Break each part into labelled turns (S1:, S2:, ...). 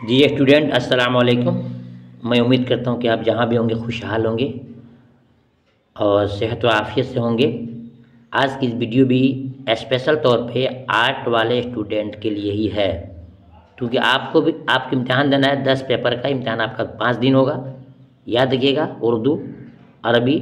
S1: जी student अस्सलाम वालेकुम। मैं उम्मीद करता हूँ कि आप जहाँ भी होंगे खुशहाल होंगे और सेहत व आफियत से होंगे। आज की इस वीडियो भी स्पेशल तौर पे आर्ट वाले स्टूडेंट के लिए ही है, क्योंकि आपको भी आपको इम्तहान देना है। 10 पेपर का इम्तहान आपका 5 दिन होगा। याद रखिएगा, उर्दू, अरबी,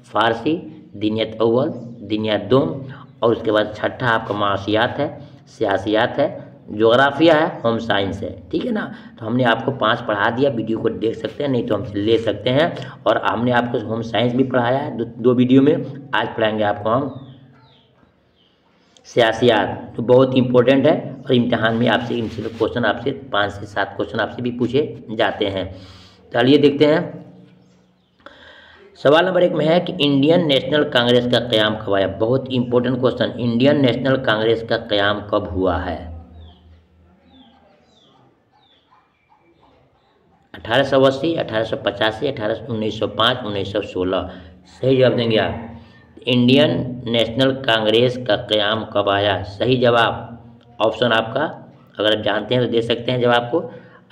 S1: फ़ारसी, दिनियत अव्वल, दिनियत दोम और उसके बाद छठा आपका माशियात है, सियासियात है, जोग्राफिया है, होम साइंस है। ठीक है ना। तो हमने आपको 5 पढ़ा दिया। वीडियो को देख सकते हैं, नहीं तो हमसे ले सकते हैं। और हमने आपको होम साइंस भी पढ़ाया है दो वीडियो में। आज पढ़ाएंगे आपको हम सियासियात, तो बहुत इंपॉर्टेंट है। और इम्तहान में आपसे इनसे क्वेश्चन आपसे 5 से 7 क्वेश्चन आपसे भी पूछे जाते हैं। चलिए देखते हैं। सवाल नंबर 1 में है कि इंडियन नेशनल कांग्रेस का क़याम कब आया। बहुत important question. Indian national Congress का क़याम कब हुआ है? 1880, 1885, 1905, 1916। सही जवाब देंगे आप। इंडियन नेशनल कांग्रेस का क़याम कब आया? सही जवाब ऑप्शन आपका, अगर आप जानते हैं तो दे सकते हैं जवाब को,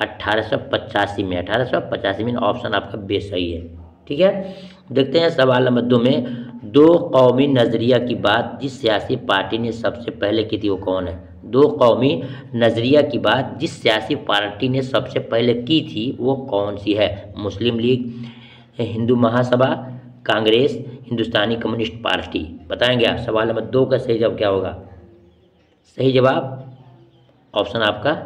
S1: 1885 में। 1885 में ऑप्शन आपका बेसही है। ठीक है। देखते हैं सवाल नंबर 2 में। दो कौमी नज़रिया की बात जिस सियासी पार्टी ने सबसे पहले की थी वो कौन है? दो कौमी नज़रिया की बात जिस सियासी पार्टी ने सबसे पहले की थी वो कौन सी है? मुस्लिम लीग, हिंदू महासभा, कांग्रेस, हिंदुस्तानी कम्युनिस्ट पार्टी। बताएंगे आप। सवाल नंबर 2 का सही जवाब क्या होगा? सही जवाब ऑप्शन आपका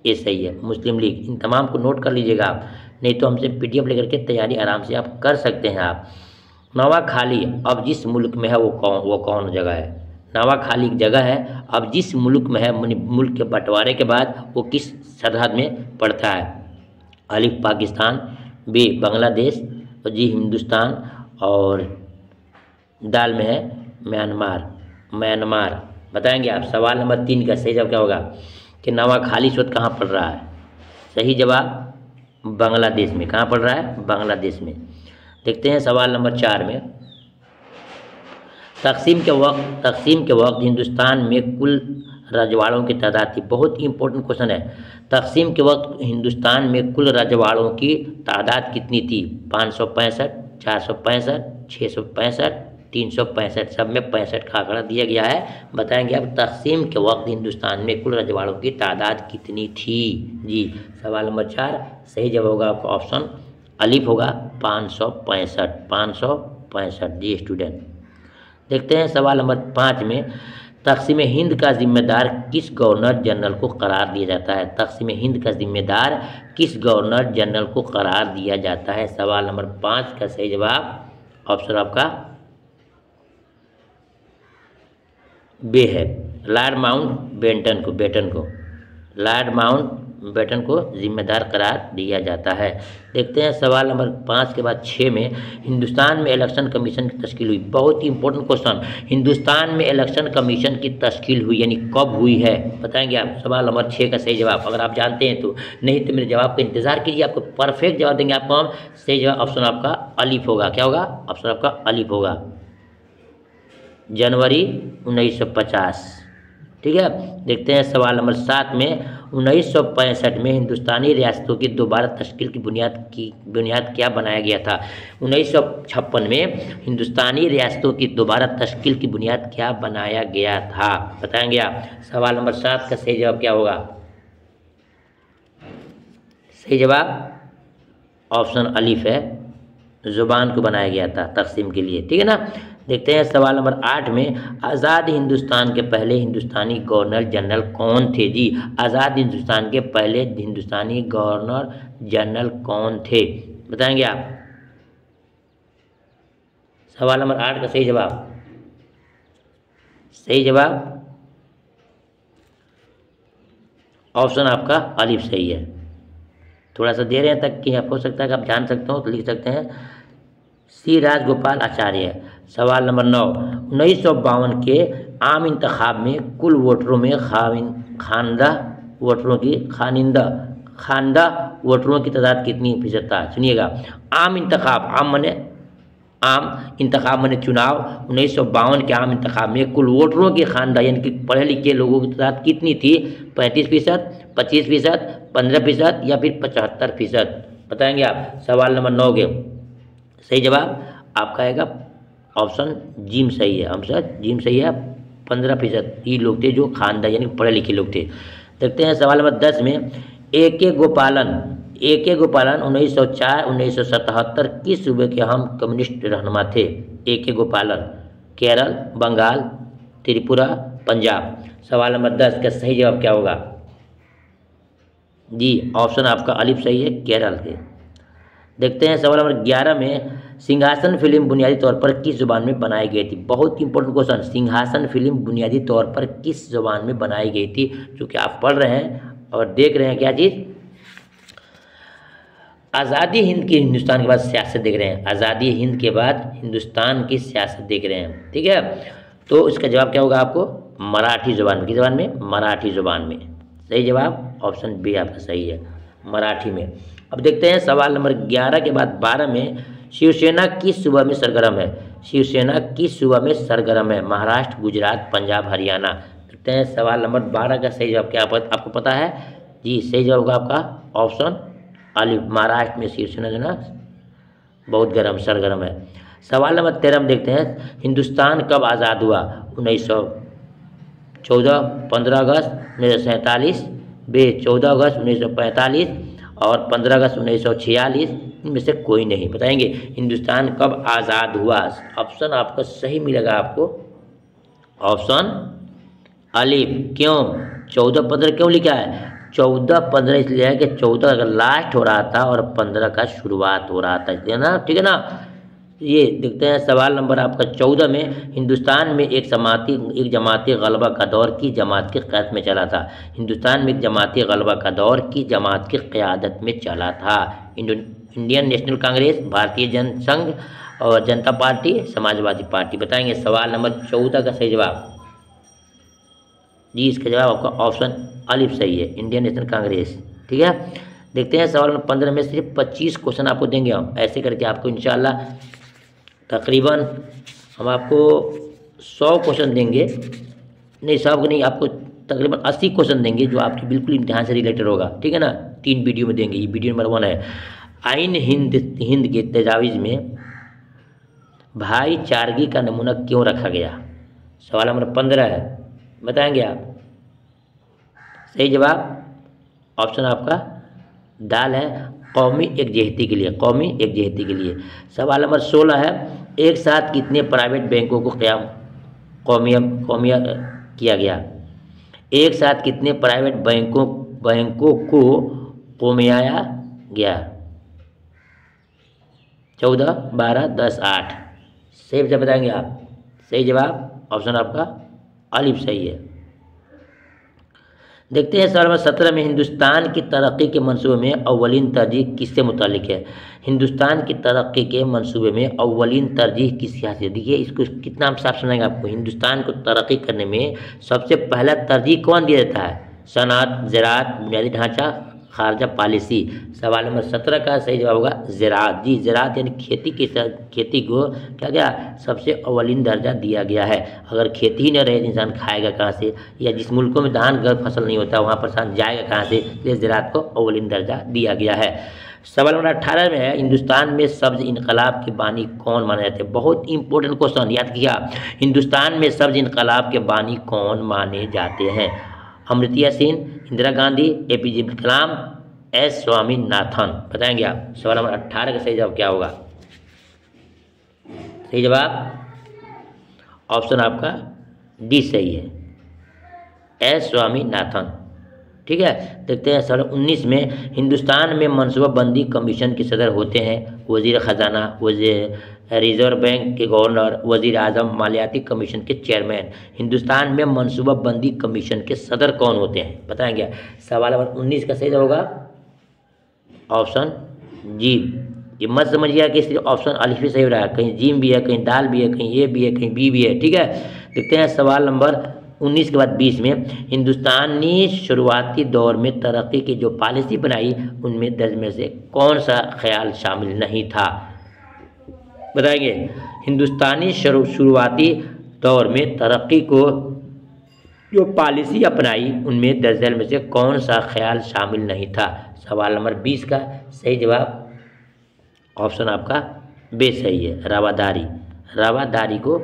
S1: ए सही है, मुस्लिम लीग। इन तमाम को नोट कर लीजिएगा आप, नहीं तो हमसे PDF लेकर के तैयारी आराम से आप कर सकते हैं। आप नवाखाली अब जिस मुल्क में है वो कौन जगह है? नवाखाली एक जगह है, अब जिस मुल्क में है, मुल्क के बंटवारे के बाद वो किस सरहद में पड़ता है? अलिफ पाकिस्तान, बी बांग्लादेश, और जी हिंदुस्तान, और दाल में है म्यांमार। बताएंगे आप। सवाल नंबर 3 का सही जवाब क्या होगा कि नवाखाली इस वक्त कहाँ पड़ रहा है? सही जवाब बांग्लादेश में। कहाँ पड़ रहा है? बांग्लादेश में। देखते हैं सवाल नंबर 4 में। तकसीम के वक्त हिंदुस्तान में कुल रजवाड़ों की तादाद थी। बहुत इंपॉर्टेंट क्वेश्चन है। तकसीम के वक्त हिंदुस्तान में कुल रजवाड़ों की तादाद कितनी थी? 565, 465, 665, 365। सब में 65 का आंकड़ा दिया गया है। बताएंगे अब तकसीम के वक्त हिंदुस्तान में कुल रजवाड़ों की तादाद कितनी थी? जी सवाल नंबर 4 सही जवाब होगा आपका ऑप्शन अलिफ होगा, 565। 565 जी स्टूडेंट। देखते हैं सवाल नंबर 5 में। तक़सीम हिंद का जिम्मेदार किस गवर्नर जनरल को करार दिया जाता है? तक़सीम हिंद का जिम्मेदार किस गवर्नर जनरल को करार दिया जाता है? सवाल नंबर 5 का सही जवाब ऑप्शन आपका बे है, लॉर्ड माउंटबेटन को लॉर्ड माउंटबेटन को जिम्मेदार करार दिया जाता है। देखते हैं सवाल नंबर 5 के बाद 6 में। हिंदुस्तान में इलेक्शन कमीशन की तश्कील हुई। बहुत ही इंपॉर्टेंट क्वेश्चन। हिंदुस्तान में इलेक्शन कमीशन की तश्कील हुई यानी कब हुई है? बताएंगे आप। सवाल नंबर 6 का सही जवाब अगर आप जानते हैं तो, नहीं तो मेरे जवाब का इंतजार कीजिए। आपको परफेक्ट जवाब देंगे आपको हम। सही जवाब ऑप्शन आपका अलिफ होगा। क्या होगा? ऑप्शन आपका अलिफ होगा, जनवरी 1950। ठीक है। देखते हैं सवाल नंबर 7 में। 1965 में हिंदुस्तानी रियासतों की दोबारा तश्कील की बुनियाद क्या बनाया गया था? 1956 में हिंदुस्तानी रियासतों की दोबारा तश्कील की बुनियाद क्या बनाया गया था? बताएंगे आप। सवाल नंबर 7 का सही जवाब क्या होगा? सही जवाब ऑप्शन अलिफ है, ज़ुबान को बनाया गया था तक़सीम के लिए। ठीक है ना। देखते हैं सवाल नंबर 8 में। आज़ाद हिंदुस्तान के पहले हिंदुस्तानी गवर्नर जनरल कौन थे? जी आज़ाद हिंदुस्तान के पहले हिंदुस्तानी गवर्नर जनरल कौन थे? बताएंगे आप। सवाल नंबर 8 का सही जवाब ऑप्शन आपका अलिफ सही है। थोड़ा सा दे रहे हैं तक कि आप हो सकता है कि आप जान सकते हो तो लिख सकते हैं सी राजगोपाल आचार्य। सवाल नंबर 9। 1952 के आम इंतखाब में कुल वोटरों में खानिंदा वोटरों की तादाद कितनी फीसद था? सुनिएगा। आम इंतखाब, आम मने आम इंतखाब मैंने चुनाव 1952 के आम इंतखाब में कुल वोटरों की खानदान यानी कि पढ़े लिखे लोगों की तादाद कितनी थी? 35%, 25%, 15% या फिर 75%? बताएंगे आप। सवाल नंबर 9 के सही जवाब आपका आएगा ऑप्शन जिम सही है। आंसर जिम सही है। 15% ये लोग थे जो खानदान यानी पढ़े लिखे लोग थे। देखते हैं सवाल नंबर 10 में ए के गोपालन 1904 1977 किस सूबे के अहम कम्युनिस्ट रहनुमा थे? ए के गोपालन केरल, बंगाल, त्रिपुरा, पंजाब। सवाल नंबर 10 का सही जवाब क्या होगा? जी ऑप्शन आपका अलिफ सही है, केरल के। देखते हैं सवाल नंबर 11 में सिंहासन फिल्म बुनियादी तौर पर किस जुबान में बनाई गई थी? बहुत इंपॉर्टेंट क्वेश्चन। सिंहासन फिल्म बुनियादी तौर पर किस जुबान में बनाई गई थी? चूँकि आप पढ़ रहे हैं और देख रहे हैं क्या चीज़, आज़ादी हिंद की हिंदुस्तान के बाद सियासत देख रहे हैं। आज़ादी हिंद के बाद हिंदुस्तान की सियासत देख रहे हैं, ठीक है। तो इसका जवाब क्या होगा आपको? मराठी जुबान में। किस जुबान में? मराठी जुबान में। सही जवाब ऑप्शन बी आपका सही है, मराठी में। अब देखते हैं सवाल नंबर 11 के बाद 12 में शिवसेना किस सूबा में सरगर्म है? शिवसेना किस सूबा में सरगर्म है? महाराष्ट्र, गुजरात, पंजाब, हरियाणा। देखते हैं सवाल नंबर 12 का सही जवाब क्या आपको पता है? जी सही जवाब होगा आपका ऑप्शन अलिफ। महाराष्ट्र में शिवसेना जो ना बहुत सरगर्म है। सवाल नंबर 13 में देखते हैं हिंदुस्तान कब आज़ाद हुआ? 1914, 15 अगस्त 1947, बे 14 अगस्त 1945 और 15 अगस्त 1946। इनमें से कोई नहीं। बताएंगे हिंदुस्तान कब आज़ाद हुआ? ऑप्शन आपका सही मिलेगा आपको ऑप्शन अलिफ। क्यों 14-15 क्यों लिखा है? 14-15 इसलिए है कि 14 अगर लास्ट हो रहा था और 15 का शुरुआत हो रहा था, इसलिए ना, ठीक है ना। ये देखते हैं सवाल नंबर आपका 14 में हिंदुस्तान में एक जमाती गलबा का दौर की जमात की क़यादत में चला था। हिंदुस्तान में एक जमाती गलबा का दौर की जमात की क़यादत में चला था। इंडियन नेशनल कांग्रेस, भारतीय जनसंघ और जनता पार्टी, समाजवादी पार्टी। बताएंगे सवाल नंबर 14 का सही जवाब। जी इसका जवाब आपका ऑप्शन अलिफ सही है, इंडियन नेशनल कांग्रेस, ठीक है। देखते हैं सवाल नंबर 15 में सिर्फ 25 क्वेश्चन आपको देंगे हम, ऐसे करके आपको इंशाल्लाह तकरीबन हम आपको 100 क्वेश्चन देंगे, नहीं 100 को नहीं, आपको तकरीबन 80 क्वेश्चन देंगे जो आपके बिल्कुल इम्तिहान से रिलेटेड होगा, ठीक है ना। 3 वीडियो में देंगे। ये वीडियो नंबर 1 है आइन हिंद के तजावीज़ में भाईचारगी का नमूना क्यों रखा गया? सवाल नंबर 15 है, बताएंगे आप। सही जवाब ऑप्शन आपका दाल है, कौमी एकजहती के लिए, कौमी एकजहती के लिए। सवाल नंबर 16 है एक साथ कितने प्राइवेट बैंकों को कौमिया किया गया? एक साथ कितने प्राइवेट बैंकों को कौमियाया गया? 14, 12, 10, 8। सही जवाब बताएंगे आप। सही जवाब ऑप्शन आपका अलिफ सही है। देखते हैं सवाल नंबर 17 में हिंदुस्तान की तरक्की के मंसूबे में अव्वलीन तरजीह किससे मुतालिक है? हिंदुस्तान की तरक्की के मंसूबे में अव्वलीन तरजीह किसकी हासिल? देखिए इसको कितना हम साफ समझेंगे आपको। हिंदुस्तान को तरक्की करने में सबसे पहला तरजीह कौन दिया जाता है? सनअत, ज़राअत, बुनियादी ढांचा, खारजा पॉलिसी। सवाल नंबर 17 का सही जवाब होगा ज़राअत। जी ज़राअत यानी खेती को क्या सबसे अव्वलीन दर्जा दिया गया है। अगर खेती ही न रहे तो इंसान खाएगा कहाँ से? या जिस मुल्कों में धान का फसल नहीं होता वहाँ पर इंसान जाएगा कहाँ से? इसलिए ज़राअत को अव्वलीन दर्जा दिया गया है। सवाल नंबर 18 में है हिंदुस्तान में सब्ज इनकलाब के बानी कौन माने जाते हैं? बहुत इंपॉर्टेंट क्वेश्चन, याद किया। हिंदुस्तान में सब्ज इनकलाब के बानी कौन माने जाते हैं? Amartya Sen, Indira Gandhi, APJ Abdul Kalam, S Swaminathan. बताएंगे आप। सवाल नंबर 18 का सही जवाब क्या होगा? सही जवाब ऑप्शन आपका डी सही है, S स्वामीनाथन, ठीक है। देखते हैं सवाल 19 में हिंदुस्तान में मनसूबाबंदी कमीशन के सदर होते हैं वजीर ख़जाना, रिजर्व बैंक के गवर्नर, वजीर आजम, मालियाती कमीशन के चेयरमैन। हिंदुस्तान में मनसूबाबंदी कमीशन के सदर कौन होते हैं? बताएंगे। सवाल नंबर 19 का सही जवाब होगा ऑप्शन जी। ये मत समझिए कि सिर्फ ऑप्शन अलिफ ही सही हो रहा है, कहीं जीम भी है, कहीं दाल भी है, कहीं ए भी है, कहीं बी भी है, ठीक है। देखते हैं सवाल नंबर 19 के बाद 20 में हिंदुस्तानी शुरुआती दौर में तरक्की की जो पॉलिसी बनाई उनमें 10 में से कौन सा ख्याल शामिल नहीं था? बताएंगे हिंदुस्तानी शुरुआती दौर में तरक्की को जो पॉलिसी अपनाई उनमें दर्जन में से कौन सा ख्याल शामिल नहीं था। सवाल नंबर 20 का सही जवाब ऑप्शन आपका बे सही है, रवादारी को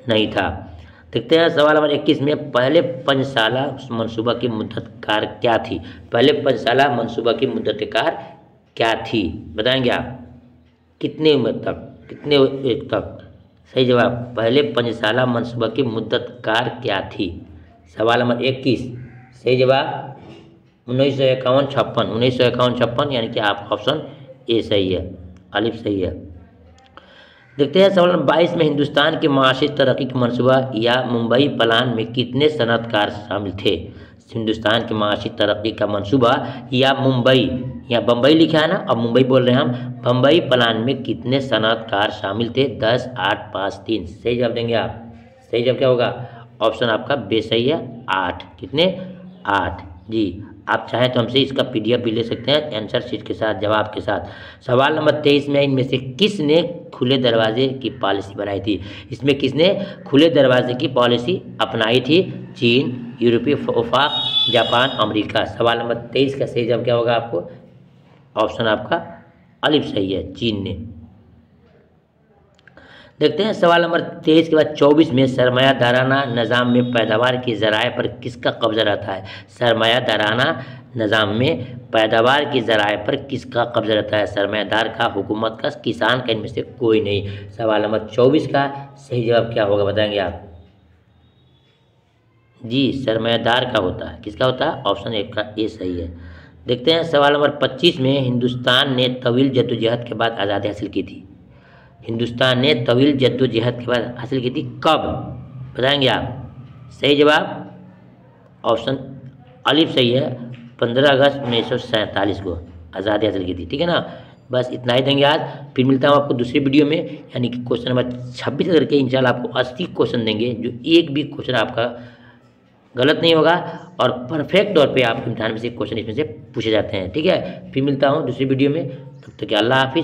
S1: नहीं था। देखते हैं सवाल नंबर 21 में पहले पंचशाला मनसूबा की मुद्दत कार क्या थी। पहले पंचशाला मनसूबा की मुद्दत कार क्या थी बताएंगे आप, कितने उम्र तक, कितने एक तक। सही जवाब पहले पंचशाला मनसूबा की मुद्दत कार क्या थी। सवाल नंबर 21 सही जवाब 1951 यानी कि आपका ऑप्शन ए सही है, अलिफ सही है। देखते हैं सवाल नंबर 22 में हिंदुस्तान के माशी तरक्की के मनसूबा या मुंबई प्लान में कितने सनअतकार शामिल थे। हिंदुस्तान के माशी तरक्की का मनसूबा या मुंबई, यहाँ बम्बई लिखा है ना, अब मुंबई बोल रहे हैं हम, बम्बई प्लान में कितने सनअतकार शामिल थे। 10, 8, 5, 3 सही जवाब देंगे आप। सही जवाब क्या होगा, ऑप्शन आपका बे सही है 8। कितने 8 जी। आप चाहें तो हमसे इसका PDF भी ले सकते हैं आंसर शीट के साथ, जवाब के साथ। सवाल नंबर 23 में इनमें से किसने खुले दरवाजे की पॉलिसी बनाई थी। इसमें किसने खुले दरवाजे की पॉलिसी अपनाई थी। चीन, यूरोपीय वफाक, जापान, अमेरिका। सवाल नंबर 23 का सही जवाब क्या होगा आपको, ऑप्शन आपका अलिफ सही है, चीन ने। देखते हैं सवाल नंबर 23 के बाद 24 में सरमायादाराना निज़ाम में पैदावार की ज़राए पर किसका कब्जा रहता है। सरमायादाराना निज़ाम में पैदावार की ज़राए पर किसका कब्जा रहता है। सरमायादार का, हुकूमत का, किसान का, इनमें से कोई नहीं। सवाल नंबर 24 का सही जवाब क्या होगा बताएंगे आप जी, सरमायादार का होता है। किसका होता है, ऑप्शन एक का ए सही है। देखते हैं सवाल नंबर 25 में हिंदुस्तान ने तवील जद्दोजहद के बाद आज़ादी हासिल की थी। हिंदुस्तान ने तवील जद्दोजहद के बाद हासिल की थी कब बताएंगे आप। सही जवाब ऑप्शन अलिफ सही है, 15 अगस्त 1947 को आज़ादी हासिल की थी। ठीक है ना, बस इतना ही देंगे आज। फिर मिलता हूँ आपको दूसरी वीडियो में, यानी कि क्वेश्चन नंबर 26 करके इंशाल्लाह आपको 80 क्वेश्चन देंगे, जो एक भी क्वेश्चन आपका गलत नहीं होगा और परफेक्ट तौर पे आपके इम्तिहान में से क्वेश्चन इसमें से पूछे जाते हैं। ठीक है, फिर मिलता हूँ दूसरी वीडियो में, तब तक अल्लाह हाफिज़।